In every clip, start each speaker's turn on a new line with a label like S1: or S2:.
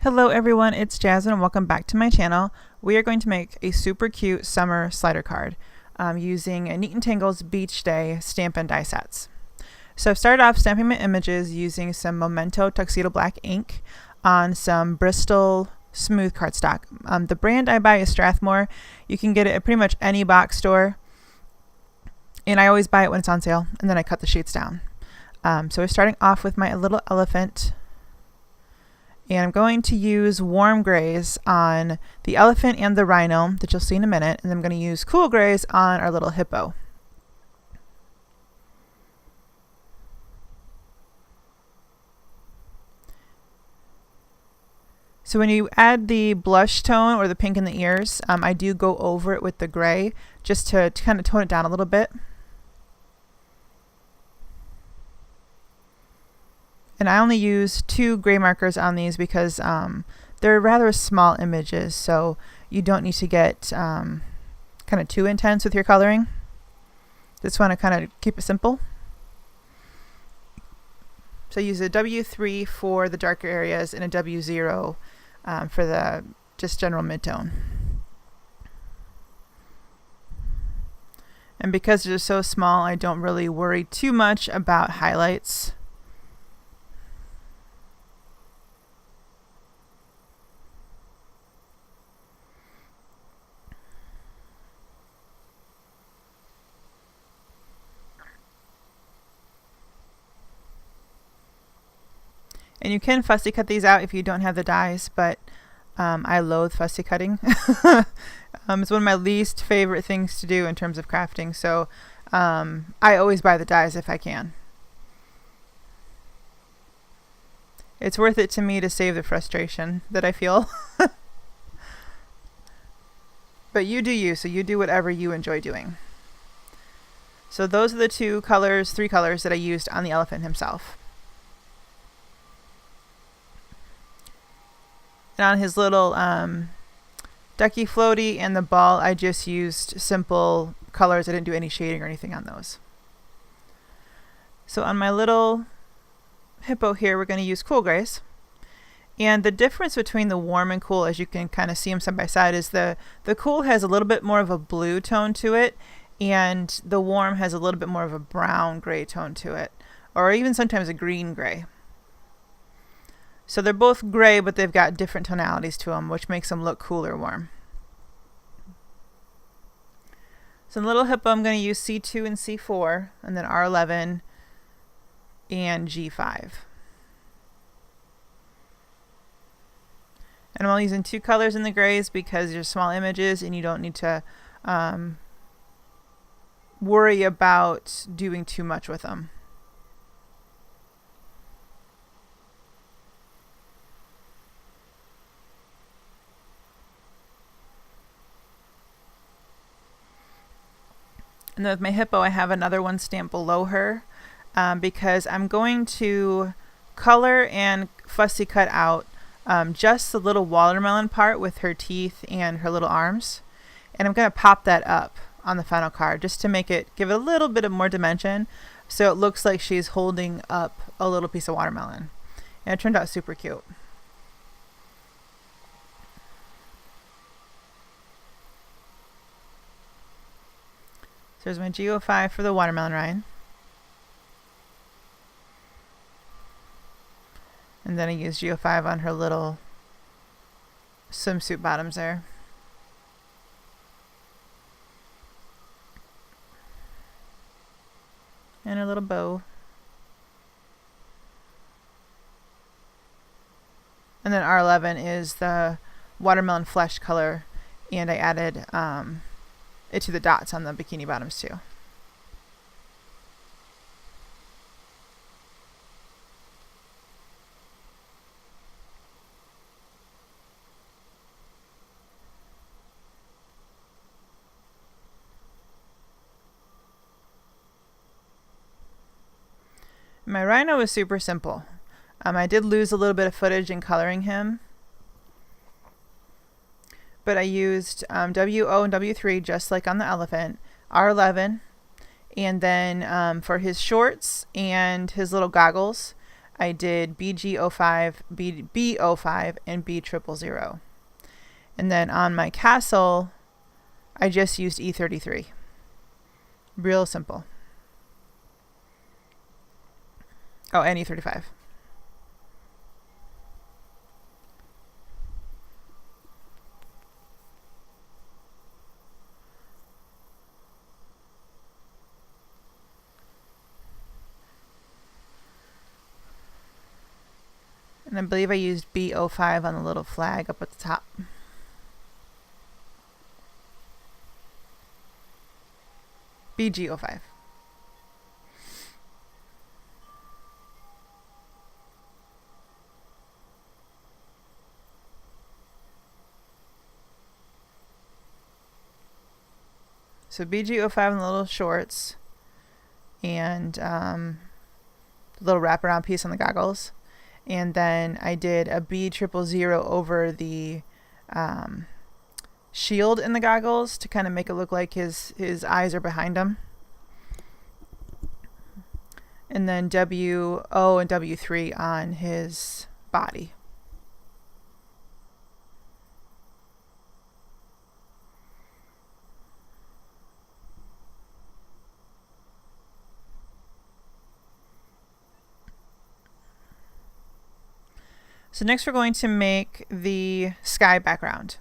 S1: Hello everyone, it's Jasmine and welcome back to my channel. We are going to make a super cute summer slider card using a Neat & Tangle's Beach Day stamp and die sets. So I've started off stamping my images using some Memento Tuxedo Black ink on some Bristol smooth cardstock. The brand I buy is Strathmore. You can get it at pretty much any box store, and I always buy it when it's on sale, and then I cut the sheets down. So we're starting off with my little elephant. And I'm going to use warm grays on the elephant and the rhino that you'll see in a minute. And I'm going to use cool grays on our little hippo. So when you add the blush tone or the pink in the ears, I do go over it with the gray just to kind of tone it down a little bit. And I only use 2 gray markers on these because they're rather small images, so you don't need to get kind of too intense with your coloring. Just want to kind of keep it simple. So I use a W3 for the darker areas and a W0 for the just general mid-tone. And because they're so small, I don't really worry too much about highlights. And you can fussy cut these out if you don't have the dies, but I loathe fussy cutting. It's one of my least favorite things to do in terms of crafting, so I always buy the dies if I can. It's worth it to me to save the frustration that I feel. But you do you, so you do whatever you enjoy doing. So those are the 3 colors that I used on the elephant himself. And on his little ducky floaty and the ball, I just used simple colors. I didn't do any shading or anything on those. So on my little hippo here, we're going to use cool grays. And the difference between the warm and cool, as you can kind of see them side by side, is the cool has a little bit more of a blue tone to it, and the warm has a little bit more of a brown gray tone to it, or even sometimes a green gray. So they're both gray, but they've got different tonalities to them, which makes them look cool or warm. So in the little hippo, I'm going to use C2 and C4, and then R11 and G5. And I'm only using 2 colors in the grays because they're small images and you don't need to worry about doing too much with them. And then with my hippo, I have another one stamped below her because I'm going to color and fussy cut out just the little watermelon part with her teeth and her little arms. And I'm going to pop that up on the final card just to give it a little bit of more dimension so it looks like she's holding up a little piece of watermelon. And it turned out super cute. There's my G05 for the watermelon rind. And then I use G05 on her little swimsuit bottoms there. And her little bow. And then R11 is the watermelon flesh color, and I added it to the dots on the bikini bottoms too. My rhino is super simple. I did lose a little bit of footage in coloring him, but I used WO and W3 just like on the elephant, R11, and then for his shorts and his little goggles, I did BG05, B05, and B000. And then on my castle, I just used E33. Real simple. Oh, and E35. And I believe I used B05 on the little flag up at the top. BG05. So BG05 on the little shorts, and the little wraparound piece on the goggles. And then I did a B000 over the shield in the goggles to kind of make it look like his eyes are behind him. And then WO and W3 on his body. So next we're going to make the sky background.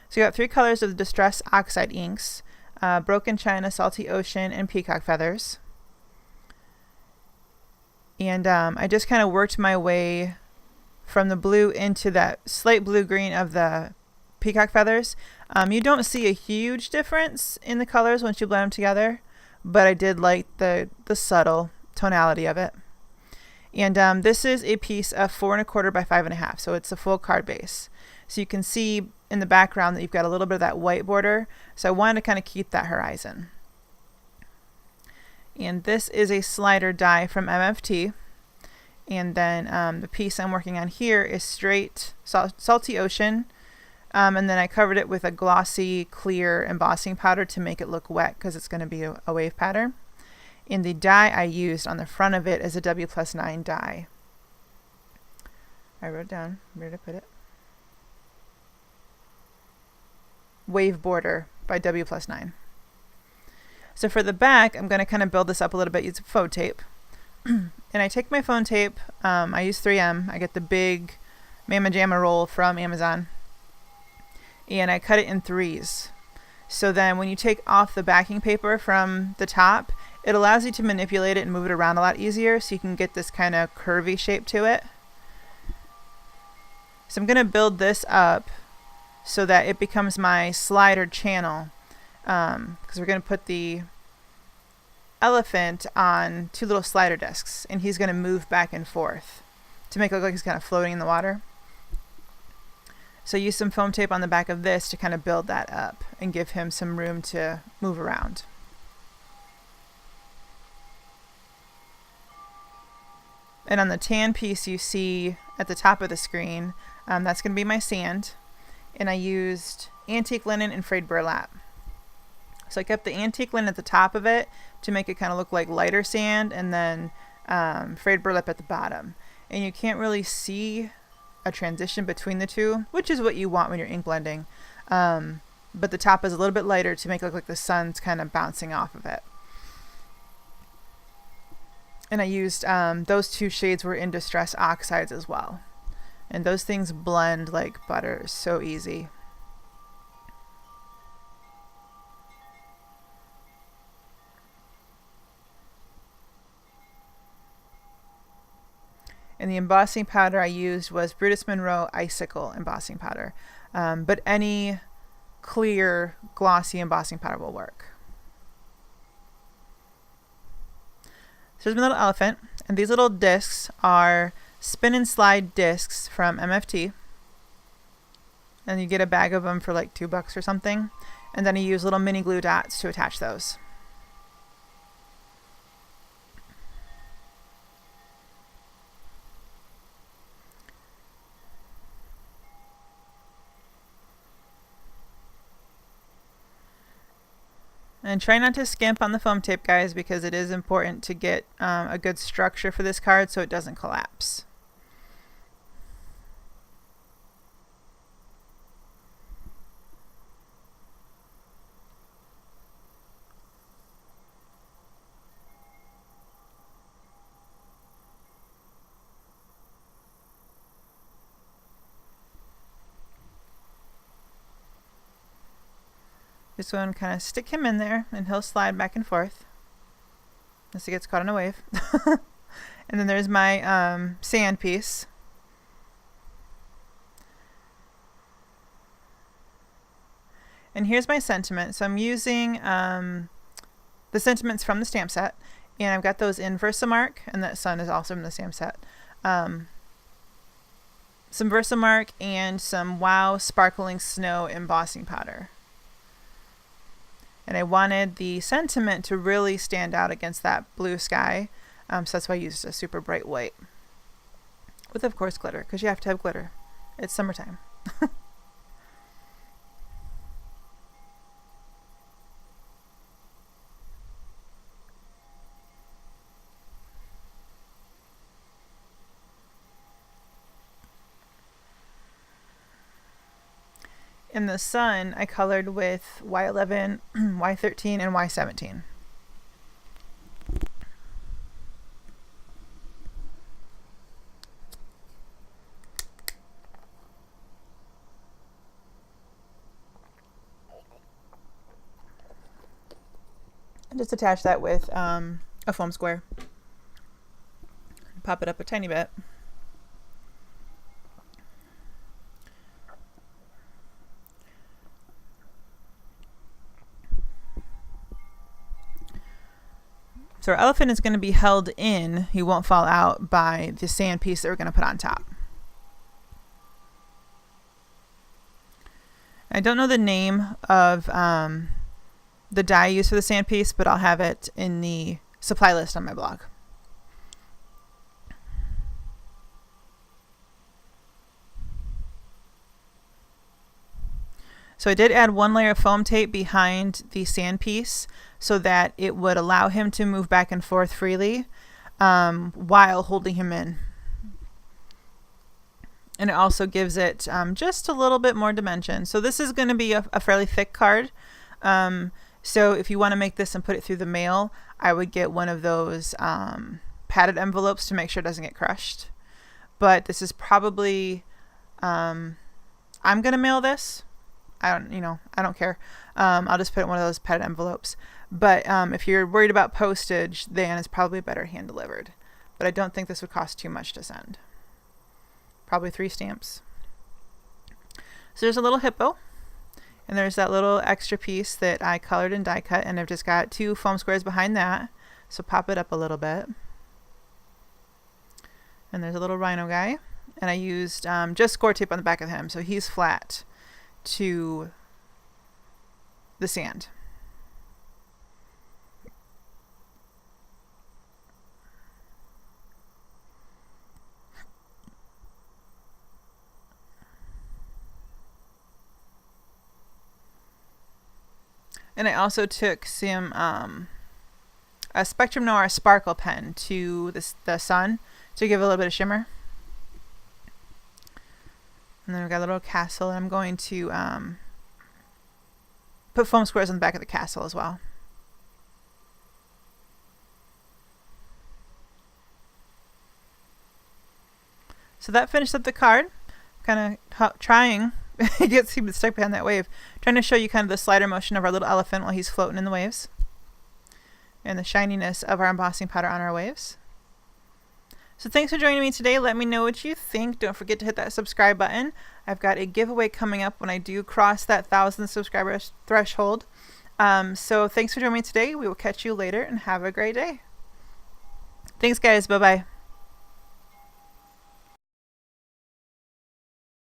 S1: So you got 3 colors of the Distress Oxide inks, Broken China, Salty Ocean, and Peacock Feathers. And I just kind of worked my way from the blue into that slight blue-green of the Peacock Feathers. You don't see a huge difference in the colors once you blend them together, but I did like the subtle tonality of it. And this is a piece of 4 1/4 by 5 1/2, so it's a full card base. So you can see in the background that you've got a little bit of that white border, so I wanted to kind of keep that horizon. And this is a slider die from MFT, and then the piece I'm working on here is straight Salty Ocean, and then I covered it with a glossy clear embossing powder to make it look wet because it's going to be a wave pattern. And the die I used on the front of it is a W+9 die. I wrote it down. Where did I put it? Wave Border by W+9. So for the back, I'm going to kind of build this up a little bit using phone tape. And I take my phone tape. I use 3M. I get the big Mama Jamma roll from Amazon. And I cut it in 3s. So then when you take off the backing paper from the top, it allows you to manipulate it and move it around a lot easier, so you can get this kind of curvy shape to it. So I'm going to build this up so that it becomes my slider channel, because we're going to put the elephant on 2 little slider discs, and he's going to move back and forth to make it look like he's kind of floating in the water. So use some foam tape on the back of this to kind of build that up and give him some room to move around. And on the tan piece you see at the top of the screen, that's going to be my sand. And I used antique linen and frayed burlap. So I kept the antique linen at the top of it to make it kind of look like lighter sand, and then frayed burlap at the bottom. And you can't really see a transition between the two, which is what you want when you're ink blending. But the top is a little bit lighter to make it look like the sun's kind of bouncing off of it. And I used, those 2 shades were in Distress Oxides as well. And those things blend like butter, so easy. And the embossing powder I used was Brutus Monroe Icicle embossing powder. But any clear, glossy embossing powder will work. So there's my little elephant, and these little discs are spin and slide discs from MFT. And you get a bag of them for like $2 or something. And then you use little mini glue dots to attach those. And try not to skimp on the foam tape, guys, because it is important to get a good structure for this card so it doesn't collapse. Just want to kind of stick him in there and he'll slide back and forth as he gets caught in a wave. And then there's my sand piece. And here's my sentiment. So I'm using the sentiments from the stamp set, and I've got those in Versamark, and that sun is also from the stamp set. Some Versamark and some Wow Sparkling Snow embossing powder. And I wanted the sentiment to really stand out against that blue sky, so that's why I used a super bright white. With, of course, glitter, because you have to have glitter. It's summertime. In the sun, I colored with Y11, Y13, and Y17. And just attach that with a foam square. Pop it up a tiny bit. So our elephant is going to be held in, he won't fall out, by the sand piece that we're going to put on top. I don't know the name of the dye used for the sand piece, but I'll have it in the supply list on my blog. So I did add one layer of foam tape behind the sand piece so that it would allow him to move back and forth freely while holding him in. And it also gives it just a little bit more dimension. So this is going to be a fairly thick card. So if you want to make this and put it through the mail, I would get one of those padded envelopes to make sure it doesn't get crushed. But this is probably, I'm going to mail this. I don't care. I'll just put it in one of those padded envelopes. But if you're worried about postage, then it's probably better hand delivered. But I don't think this would cost too much to send. Probably 3 stamps. So there's a little hippo. And there's that little extra piece that I colored and die cut. And I've just got 2 foam squares behind that. So pop it up a little bit. And there's a little rhino guy. And I used just score tape on the back of him. So he's flat to the sand. And I also took some a Spectrum Noir sparkle pen to the sun to give a little bit of shimmer. And then we've got a little castle, and I'm going to put foam squares on the back of the castle as well. So that finished up the card. Kind of trying, he gets stuck behind that wave. Trying to show you kind of the slider motion of our little elephant while he's floating in the waves. And the shininess of our embossing powder on our waves. So thanks for joining me today. Let me know what you think. Don't forget to hit that subscribe button. I've got a giveaway coming up when I do cross that 1,000 subscriber threshold. So thanks for joining me today. We will catch you later and have a great day. Thanks, guys. Bye-bye.